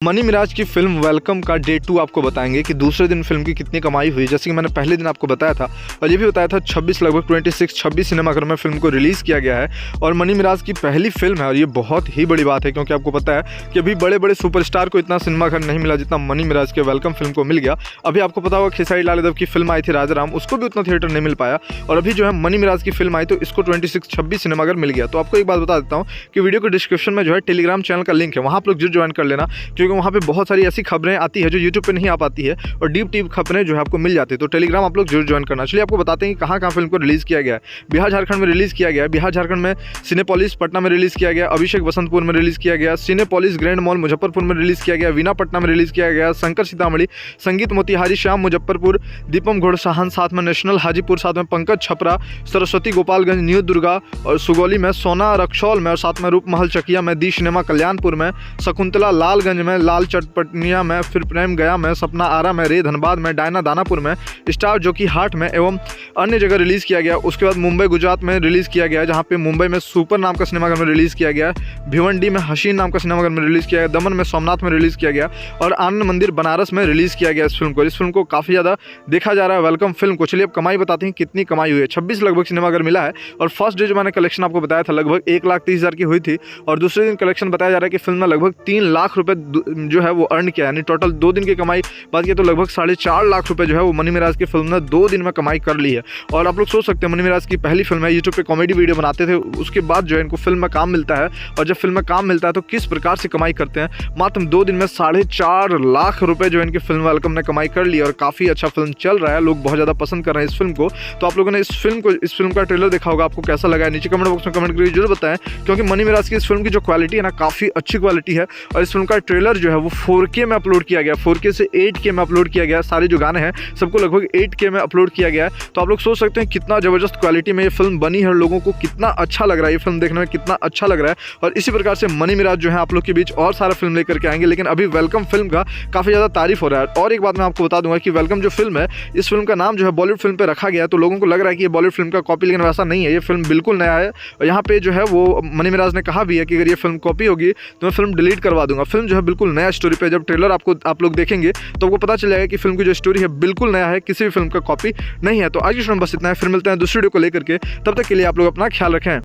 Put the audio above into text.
Money Miraj की film welcome का day 2 आपको बताएंगे कि दूसरे दिन फिल्म की कितनी कमाई हुई। जैसे कि मैंने पहले दिन आपको बताया था और ये भी बताया था 26 लगभग 26 सिनेमाघर में फिल्म को रिलीज़ किया गया है और मनी मिराज की पहली फिल्म है और ये बहुत ही बड़ी बात है क्योंकि आपको पता है कि अभी बड़े बड़े सुपरस्टार को इतना सिनेमाघर नहीं मिला जितना मनी मिराज के वेलकम फिल्म को मिल गया। अभी आपको पता होगा खेसारी लाल यादव की फिल्म आई थी राजाराम, उसको भी उतना थिएटर नहीं मिल पाया और अभी जो है मनी मिराज की फिल्म आई तो इसको 26 सिनेमाघर मिल गया। तो आपको एक बात बता देता हूँ कि वीडियो के डिस्क्रिप्शन में जो है टेलीग्राम चैनल का लिंक है, वहाँ आप लोग जरूर ज्वाइन कर लेना क्योंकि वहाँ पे बहुत सारी ऐसी खबरें आती है जो यूट्यूब पे नहीं आ पाती है और डीप खबरें जो है आपको मिल जाती है। तो टेलीग्राम आप लोग जरूर ज्वाइन करना। चलिए आपको बताते हैं कि कहाँ फिल्म को रिलीज़ किया गया है। बिहार झारखंड में रिलीज़ किया गया है। बिहार झारखंड में सिनेपोलिस पटना में रिलीज़ किया गया, अभिषेक बसंतपुर में रिलीज़ किया गया, सिनेपोलिस ग्रैंड मॉल मुजफ्फरपुर में रिलीज़ किया गया, वीना पटना में रिलीज़ किया गया, शंकर सीतामढ़ी, संगीत मोतिहारी, श्याम मुजफ्फरपुर, दीपम घोड़साहन साथ में नेशनल हाजीपुर, साथ में पंकज छपरा, सरस्वती गोपालगंज, न्यू दुर्गा और सुगौली में, सोना रक्सौल में और साथ में रूपमहल चकिया में, दी सिनेमा कल्याणपुर में, शकुंतला लालगंज में, लाल चटपटिया में, फिर प्रेम गया में, सपना आरा में, रे धनबाद में, डायना दानापुर में, स्टार जो कि हाट में एवं अन्य जगह रिलीज़ किया गया। उसके बाद मुंबई गुजरात में रिलीज़ किया गया, जहाँ पे मुंबई में सुपर नाम का सिनेमाघर में रिलीज़ किया गया, भिवंडी में हसीन नाम का सिनेमाघर में रिलीज़ किया गया, दमन में सोमनाथ में रिलीज़ किया गया और आनंद मंदिर बनारस में रिलीज़ किया गया। इस फिल्म को काफ़ी ज़्यादा देखा जा रहा है वेलकम फिल्म को। चलिए अब कमाई बताते हैं कितनी कमाई हुई है। 26 लगभग सिनेमाघर मिला है और फर्स्ट डे जो मैंने कलेक्शन आपको बताया था लगभग 1,30,000 की हुई थी और दूसरे दिन कलेक्शन बताया जा रहा है कि फिल्म में लगभग 3 लाख रुपए जो है वो अर्न किया, यानी टोटल 2 दिन की कमाई बात किया तो लगभग 4.5 लाख रुपए जो है वो मनी मिराज की फिल्म ने 2 दिन में कमाई कर ली है। और आप लोग सोच सकते हैं मनी मिराज की पहली फिल्म है, यूट्यूब पे कॉमेडी वीडियो बनाते थे, उसके बाद जो है इनको फिल्म में काम मिलता है और जब फिल्म में काम मिलता है तो किस प्रकार से कमाई करते हैं। मात्र 2 दिन में 4.5 लाख रुपए जो इनकी फिल्म वेलकम ने कमाई कर ली और काफ़ी अच्छा फिल्म चल रहा है, लोग बहुत ज़्यादा पसंद कर रहे हैं इस फिल्म को। तो आप लोगों ने इस फिल्म का ट्रेलर देखा होगा, आपको कैसा लगा है नीचे कमेंट बॉक्स में कमेंट करके जरूर बताएं क्योंकि मनी मिराज की इस फिल्म की जो क्वालिटी है ना काफ़ी अच्छी क्वालिटी है और इस फिल्म का ट्रेलर जो है वो 4K में अपलोड किया गया, 4K से 8K में अपलोड किया गया। सारे जो गाने हैं सबको लगभग 8K में अपलोड किया गया है। तो आप लोग सोच सकते हैं कितना ज़बरदस्त क्वालिटी में ये फिल्म बनी है और लोगों को कितना अच्छा लग रहा है, ये फिल्म देखने में कितना अच्छा लग रहा है। और इसी प्रकार से मनी मिराज जो है आप लोग के बीच और सारा फिल्म लेकर के आएंगे, लेकिन अभी वेलकम फिल्म का काफ़ी ज़्यादा तारीफ हो रहा है। और एक बात मैं आपको बता दूंगा कि वेलकम जो फिल्म है, इस फिल्म का नाम जो है बॉलीवुड फिल्म पर रखा गया है तो लोगों को लग रहा है कि ये बॉलीवुड फिल्म का कॉपी, लेकिन वैसा नहीं है, ये फिल्म बिल्कुल नया है। और यहाँ पे जो है वो मनी मिराज ने कहा भी है कि अगर ये फिल्म कॉपी होगी तो मैं फिल्म डिलीट करवा दूंगा। फिल्म जो है बिल्कुल नया स्टोरी पे, जब ट्रेलर आप लोग देखेंगे तो आपको पता चल जाएगा कि फिल्म की जो स्टोरी है बिल्कुल नया है, किसी भी फिल्म का कॉपी नहीं है। तो आज की फिल्म बस इतना है, फिर मिलते हैं दूसरी वीडियो को लेकर के, तब तक के लिए आप लोग अपना ख्याल रखें।